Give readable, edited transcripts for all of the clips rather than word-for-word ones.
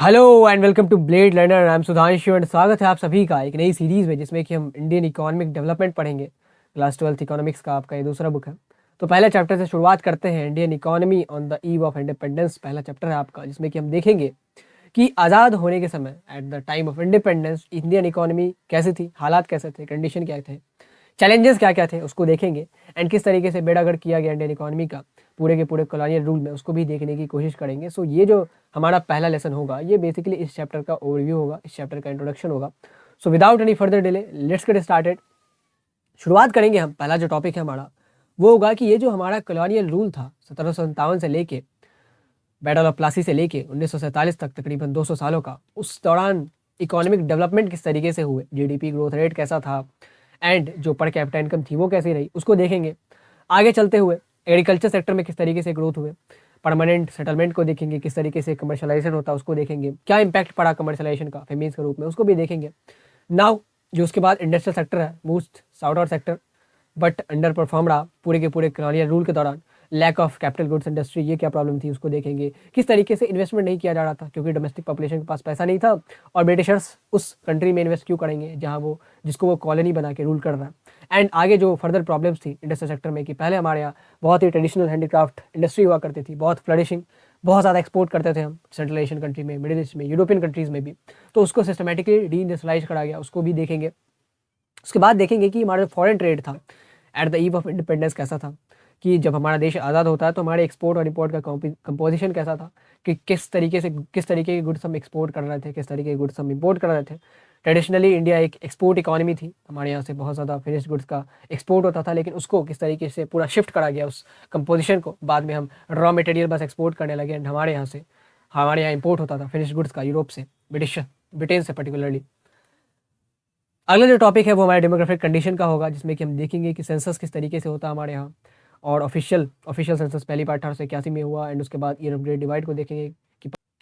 Hello and welcome to blade learner. I am Sudhanshu and स्वागत है आप सभी का एक नई सीरीज़ में जिसमें कि हम इंडियन इकोनॉमिक डेवलपमेंट पढ़ेंगे। क्लास 12th इकोनॉमिक्स का आपका ये दूसरा बुक है। तो पहले चैप्टर से शुरुआत करते हैं। Indian economy on the eve of independence पहला चैप्टर है आपका, जिसमें कि हम देखेंगे कि आज़ाद होने के समय at the time of independence Indian economy कैसी थी, हालात कैसे थे, कंडीशन क्या थे, चैलेंजेस क्या क्या थे उसको देखेंगे। एंड किस तरीके से बेड़ागर्द किया गया इंडियन इकोनॉमी का पूरे के पूरे कॉलोनियल रूल में, उसको भी देखने की कोशिश करेंगे। सो ये जो हमारा पहला लेसन होगा ये बेसिकली इस चैप्टर का ओवरव्यू होगा, इस चैप्टर का इंट्रोडक्शन होगा। So without any further delay let's get started. शुरुआत करेंगे हम। पहला जो टॉपिक है हमारा वो होगा कि ये जो हमारा कॉलोनियल रूल था 1757 से लेके बैटल ऑफ प्लासी से लेके 1947 तक, तकरीबन 200 सालों का, उस दौरान इकोनॉमिक डेवलपमेंट किस तरीके से हुए, जीडीपी ग्रोथ रेट कैसा था एंड जो पर कैपिटा इनकम थी वो कैसी रही, उसको देखेंगे। आगे चलते हुए एग्रीकल्चर सेक्टर में किस तरीके से ग्रोथ हुए, परमानेंट सेटलमेंट को देखेंगे, किस तरीके से कमर्शलाइजेशन होता है उसको देखेंगे, क्या इंपैक्ट पड़ा कमर्शलाइजेशन का फेमीज के रूप में, उसको भी देखेंगे। नाउ जो उसके बाद इंडस्ट्रियल सेक्टर है, most sought out sector but under perform रहा पूरे के पूरे कॉलोनियल रूल के दौरान। Lack of capital goods industry, ये क्या प्रॉब्लम थी उसको देखेंगे। किस तरीके से इन्वेस्टमेंट नहीं किया जा रहा था क्योंकि डोमेस्टिक पॉपुलेशन के पास पैसा नहीं था, और ब्रिटिशर्स उस कंट्री में इन्वेस्ट क्यों करेंगे जहां वो, जिसको वो कॉलोनी बना के रूल कर रहा है। एंड आगे जो फर्दर प्रॉब्लम्स थी इंडस्ट्रियल सेक्टर में कि पहले हमारे यहाँ बहुत ही ट्रेडिशनल हैंडीक्राफ्ट इंडस्ट्री हुआ करती थी, बहुत फ्लरिशिंग, बहुत ज़्यादा एक्सपोर्ट करते थे हम सेंट्रल एशियन कंट्री में, मिडिल ईस्ट में, यूरोपियन कंट्रीज़ में भी। तो उसको सिस्टमेटिकली डी इंडस्ट्रियलाइज करा गया, उसको भी देखेंगे। उसके बाद देखेंगे कि हमारा जो फॉरेन ट्रेड था at the eve of independence कैसा था, कि जब हमारा देश आज़ाद होता है तो हमारे एक्सपोर्ट और इंपोर्ट का कंपोजिशन कैसा था, कि किस तरीके के गुड्स हम एक्सपोर्ट कर रहे थे, किस तरीके के गुड्स हम इंपोर्ट कर रहे थे। ट्रेडिशनली इंडिया एक एक्सपोर्ट इकोनॉमी थी, हमारे यहाँ से बहुत ज़्यादा फिनिश्ड गुड्स का एक्सपोर्ट होता था, लेकिन उसको किस तरीके से पूरा शिफ्ट करा गया उस कंपोजिशन को। बाद में हम रॉ मटेरियल बस एक्सपोर्ट करने लगे एंड हमारे यहाँ इंपोर्ट होता था फिनिश्ड गुड्स का यूरोप से, ब्रिटेन से पर्टिकुलरली। अगला जो टॉपिक है वो हमारे डेमोग्राफिक कंडीशन का होगा, जिसमें कि हम देखेंगे कि सेंसस किस तरीके से होता है हमारे यहाँ, और ऑफिशियल सेंसस पहली बार 1881 में हुआ। एंड उसके बाद ईयर ऑफ ग्रेट डिवाइड को देखेंगे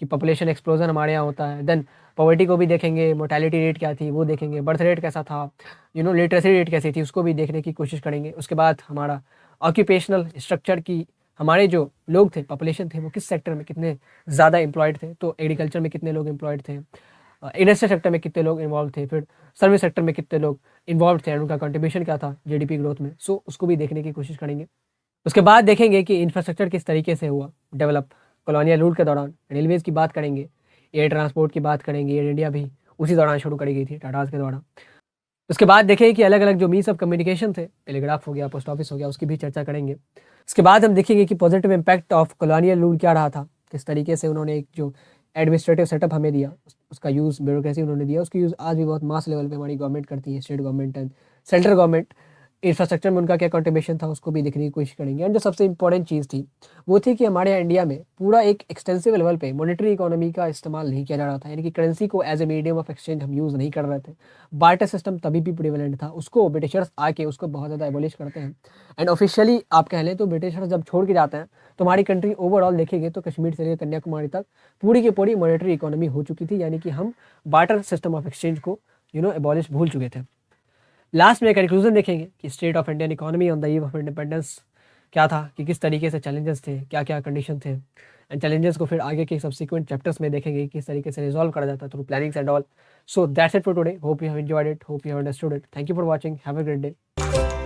कि पॉपुलेशन एक्सप्लोजन हमारे यहाँ होता है। देन पॉवर्टी को भी देखेंगे, मोर्टेलिटी रेट क्या थी वो देखेंगे, बर्थ रेट कैसा था, लिटरेसी रेट कैसी थी उसको भी देखने की कोशिश करेंगे। उसके बाद हमारा ऑक्यूपेशनल स्ट्रक्चर की, हमारे जो लोग थे, पॉपुलेशन थे, वो किस सेक्टर में कितने ज़्यादा एम्प्लॉयड थे, तो एग्रीकल्चर में कितने लोग एम्प्लॉयड थे, इंडस्ट्रियल सेक्टर में कितने लोग इन्वॉल्व थे, फिर सर्विस सेक्टर में कितने लोग इन्वॉल्व थे, एंड उनका कंट्रीब्यूशन क्या था जीडीपी ग्रोथ में। सो उसको भी देखने की कोशिश करेंगे। उसके बाद देखेंगे कि इंफ्रास्ट्रक्चर किस तरीके से हुआ डेवलप कॉलोनियल रूल के दौरान। रेलवेज़ की बात करेंगे, एयर ट्रांसपोर्ट की बात करेंगे, एयर इंडिया भी उसी दौरान शुरू करी गई थी टाटाज के द्वारा। उसके बाद देखेंगे कि अलग अलग जो मीन्स ऑफ कम्युनिकेशन थे, टेलीग्राफ हो गया, पोस्ट ऑफिस हो गया, उसकी भी चर्चा करेंगे। उसके बाद हम देखेंगे कि positive impact of colonial rule क्या रहा था, किस तरीके से उन्होंने एक जो एडमिनिस्ट्रेटिव सेटअप हमें दिया, उसका यूज़, ब्यूरोक्रेसी उन्होंने दिया, उसकी यूज़ आज भी बहुत मास लेवल पे हमारी गवर्नमेंट करती है, state government and central government. Infrastructure में उनका क्या कंट्रीब्यूशन था उसको भी देखने की कोशिश करेंगे। एंड जो सबसे इंपॉर्टेंट चीज़ थी वो थी कि हमारे यहाँ इंडिया में पूरा एक एक्सटेंसिव लेवल पे मॉनेटरी इकोनॉमी का इस्तेमाल नहीं किया जा रहा था, यानी कि करेंसी को as a medium of exchange हम यूज़ नहीं कर रहे थे। बार्टर सिस्टम तभी भी प्रिवेलेंट था, उसको ब्रिटिशर्स आके उसको बहुत ज़्यादा एबॉलिश करते हैं। एंड ऑफिशियली आप कह लें तो ब्रिटिशर्स जब छोड़ के जाते हैं तो हमारी कंट्री ओवरऑल देखेंगे तो कश्मीर से लेकर कन्याकुमारी तक पूरी की पूरी मॉनेटरी इकोनॉमी हो चुकी थी, यानी कि हम बार्टर सिस्टम ऑफ एक्सचेंज को एबॉलिश भूल चुके थे। लास्ट में कंक्लूजन देखेंगे कि state of Indian economy on the eve of independence क्या था, कि किस तरीके से चैलेंजेस थे, क्या क्या कंडीशन थे, एंड चैलेंजेस को फिर आगे के सब्सिक्वेंट चैप्टर्स में देखेंगे किस तरीके से रिजॉल्व करा जाता है through plannings and all. So that's it for today, hope you have enjoyed it, hope you have understood it. Thank you for watching, have a great day.